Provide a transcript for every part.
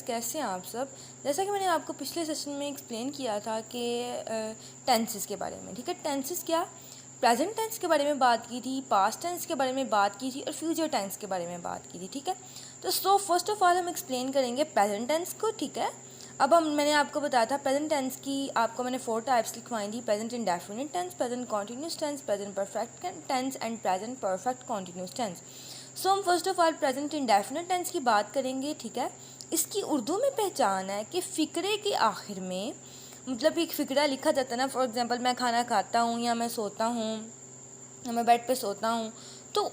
कैसे हैं आप सब। जैसा कि मैंने आपको पिछले सेशन में एक्सप्लेन किया था कि टेंसेस के बारे में, ठीक है। टेंसेस क्या, प्रेजेंट टेंस के बारे में बात की थी, पास्ट टेंस के बारे में बात की थी और फ्यूचर टेंस के बारे में बात की थी, ठीक है। तो फर्स्ट ऑफ ऑल हम एक्सप्लेन करेंगे प्रेजेंट टेंस को, ठीक है। अब मैंने आपको बताया था प्रेजेंट टेंस की, आपको मैंने 4 टाइप्स लिखवाई थी: present indefinite tense, present continuous tense, present perfect tense and present perfect continuous tense. So हम first of all present indefinite tense की बात करेंगे, ठीक है। इसकी उर्दू में पहचान है कि फ़िक्रे के आखिर में, मतलब एक फ़िक्रा लिखा जाता है ना, फॉर एग्जांपल मैं खाना खाता हूँ या मैं सोता हूँ या मैं बेड पे सोता हूँ, तो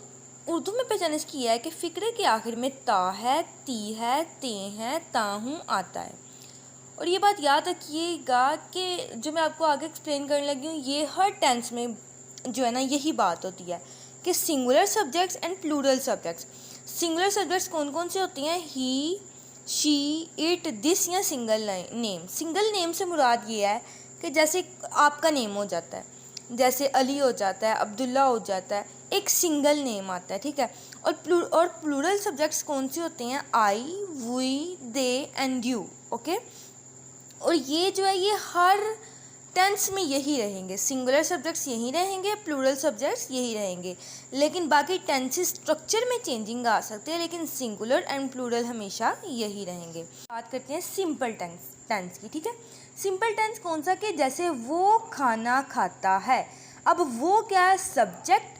उर्दू में पहचान इसकी यह है कि फ़िक्रे के आखिर में ता है, ती है, ते है, ताहूँ आता है। और ये बात याद रखिएगा कि जो मैं आपको आगे एक्सप्लेन करने लगी हूँ, ये हर टेंस में जो है ना यही बात होती है कि singular subjects and plural subjects. Singular subjects कौन कौन से होती हैं? ही, शी, इट, दिस या सिंगल नेम। सिंगल नेम से मुराद ये है कि जैसे आपका नेम हो जाता है, जैसे अली हो जाता है, अब्दुल्ला हो जाता है, एक सिंगल नेम आता है, ठीक है। और प्लूरल सब्जेक्ट्स कौन से होते हैं? I, we, they and you, okay. और ये जो है ये हर टेंस में यही रहेंगे, सिंगुलर सब्जेक्ट्स यही रहेंगे, प्लूरल सब्जेक्ट्स यही रहेंगे, लेकिन बाकी टेंसेस स्ट्रक्चर में चेंजिंग आ सकते हैं, लेकिन सिंगुलर एंड प्लूरल हमेशा यही रहेंगे। बात करते हैं सिंपल टेंस की, ठीक है। सिंपल टेंस कौन सा? कि जैसे वो खाना खाता है। अब वो क्या है? सब्जेक्ट,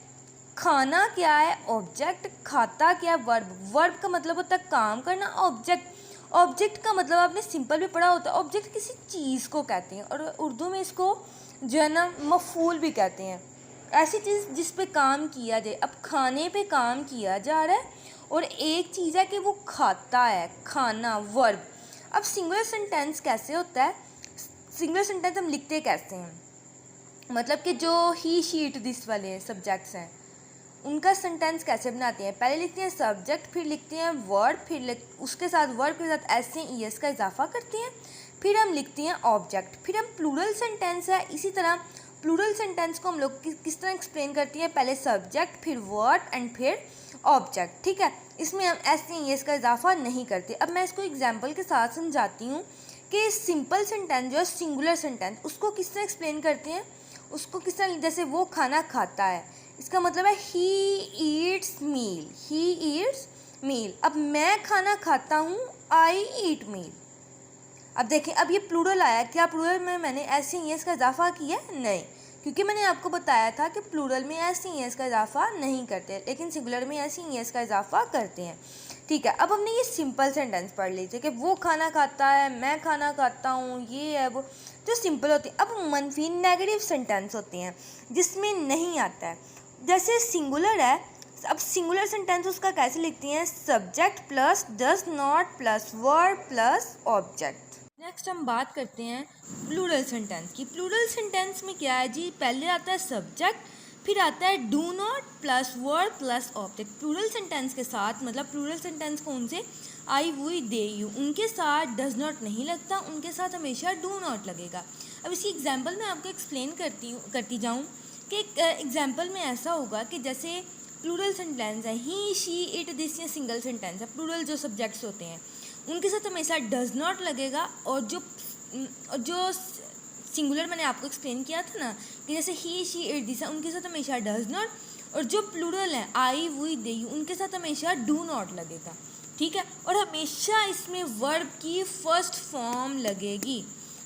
खाना क्या है? ऑब्जेक्ट, खाता क्या है? वर्ब। वर्ब का मतलब होता है काम करना, ऑब्जेक्ट का मतलब आपने सिंपल भी पढ़ा होता है, ऑब्जेक्ट किसी चीज़ को कहते हैं, और उर्दू में इसको जो है ना मफूल भी कहते हैं, ऐसी चीज़ जिस पे काम किया जाए। अब खाने पे काम किया जा रहा है और एक चीज़ है कि वो खाता है, खाना, वर्ब। अब सिंगुलर सेंटेंस कैसे होता है? सिंगुलर सेंटेंस हम लिखते कैसे हैं? मतलब कि जो ही, शी, इट, दिस वाले सब्जेक्ट्स हैं, उनका सेंटेंस कैसे बनाते हैं? पहले लिखते हैं सब्जेक्ट, फिर लिखते हैं वर्ब, फिर उसके साथ वर्ब के साथ एस ई एस का इजाफा करते हैं, फिर हम लिखते हैं ऑब्जेक्ट, फिर हम प्लूरल सेंटेंस है। इसी तरह प्लूरल सेंटेंस को हम लोग किस तरह एक्सप्लेन करती हैं? पहले सब्जेक्ट, फिर वर्ब एंड फिर ऑब्जेक्ट, ठीक है। इसमें हम एस ई एस का इजाफा नहीं करते। अब मैं इसको एग्जाम्पल के साथ समझाती हूँ कि सिंपल सेंटेंस जो है, सिंगुलर सेंटेंस, उसको किस तरह एक्सप्लेन करते हैं, उसको किस तरह। जैसे वो खाना खाता है, इसका मतलब है he eats meal, he eats मील। अब मैं खाना खाता हूँ, आई ईट मील। अब देखें, अब ये प्लूरल आया, क्या प्लूरल में मैंने एस ई एस का इजाफा किया? नहीं, क्योंकि मैंने आपको बताया था कि प्लूरल में एस ई एस का इजाफा नहीं करते, लेकिन सिंगुलर में एस ई एस का इजाफा करते हैं, ठीक है। अब हमने ये सिंपल सेंटेंस पढ़ लीजिए कि वो खाना खाता है, मैं खाना खाता हूँ, ये है वो, जो सिंपल होती है। अब मनफी नेगेटिव सेंटेंस होते हैं जिसमें नहीं आता है। जैसे सिंगुलर है, अब सिंगुलर सेंटेंस उसका कैसे लिखती हैं? Subject plus does not plus verb plus object. Next हम बात करते हैं प्लूरल सेंटेंस की। प्लूरल सेंटेंस में क्या है जी? पहले आता है सब्जेक्ट, फिर आता है do not plus verb plus object. Plural sentence के साथ, मतलब प्लूरल सेंटेंस कौन से? आई, वी, दे, यू, उनके साथ डज नॉट नहीं लगता, उनके साथ हमेशा डू नॉट लगेगा। अब इसकी एग्जाम्पल मैं आपको एक्सप्लेन करती जाऊँ कि एग्जाम्पल में ऐसा होगा कि जैसे प्लूरल सेंटेंस है, ही, शी, इट, दिस, या सिंगल सेंटेंस है, प्लूरल जो सब्जेक्ट्स होते हैं उनके साथ हमेशा डज नॉट लगेगा, और जो सिंगुलर मैंने आपको एक्सप्लेन किया था ना कि जैसे ही, शी, इट, दिस, उनके साथ हमेशा डज नॉट, और जो प्लूरल है आई, वी, दे, यू, उनके साथ हमेशा डू नॉट लगेगा, ठीक है। और हमेशा इसमें वर्ब की फर्स्ट फॉर्म लगेगी,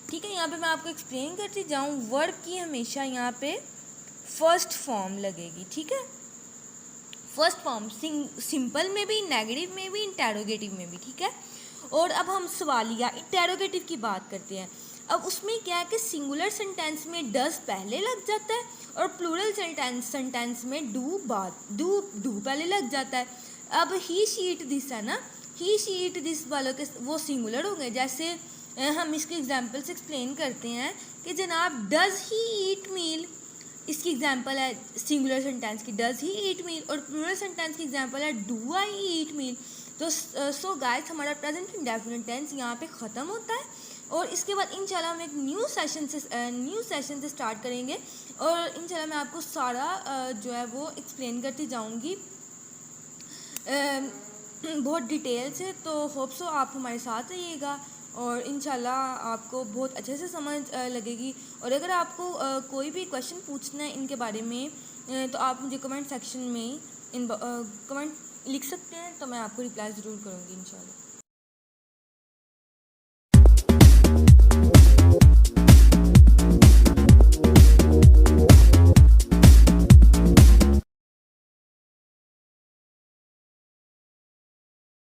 ठीक है। यहाँ पे मैं आपको एक्सप्लेन करती जाऊँ, वर्ब की हमेशा यहाँ पे फर्स्ट फॉर्म लगेगी, ठीक है। फर्स्ट फॉर्म सिंपल में भी, नेगेटिव में भी, इंटेरोगेटिव में भी, ठीक है। और अब हम सवालिया इंटेरोगेटिव की बात करते हैं। अब उसमें क्या है कि सिंगुलर सेंटेंस में डज पहले लग जाता है और प्लूरल सेंटेंस में डू पहले लग जाता है। अब ही, शी, इट, दिस है ना, ही, शी, इट, दिस वालों के वो सिंगुलर हो गए। जैसे हम इसके एग्जाम्पल से एक्सप्लेन करते हैं कि जनाब डज ही ईट मील, इसकी एग्जाम्पल है सिंगुलर सेंटेंस की डज ही ईट मील, और प्लूरल सेंटेंस की एग्जाम्पल है डू आई ईट मील। तो सो गाइस, हमारा प्रेजेंट इंडेफिनिट टेंस यहाँ पे ख़त्म होता है, और इसके बाद इंशाल्लाह हम एक न्यू सेशन से स्टार्ट करेंगे, और इंशाल्लाह मैं आपको सारा जो है वो एक्सप्लेन करती जाऊँगी। बहुत डिटेल से, तो होप सो आप हमारे साथ रहिएगा और इंशाल्लाह आपको बहुत अच्छे से समझ लगेगी। और अगर आपको कोई भी क्वेश्चन पूछना है इनके बारे में तो आप मुझे कमेंट सेक्शन में कमेंट लिख सकते हैं, तो मैं आपको रिप्लाई ज़रूर करूँगी इंशाल्लाह।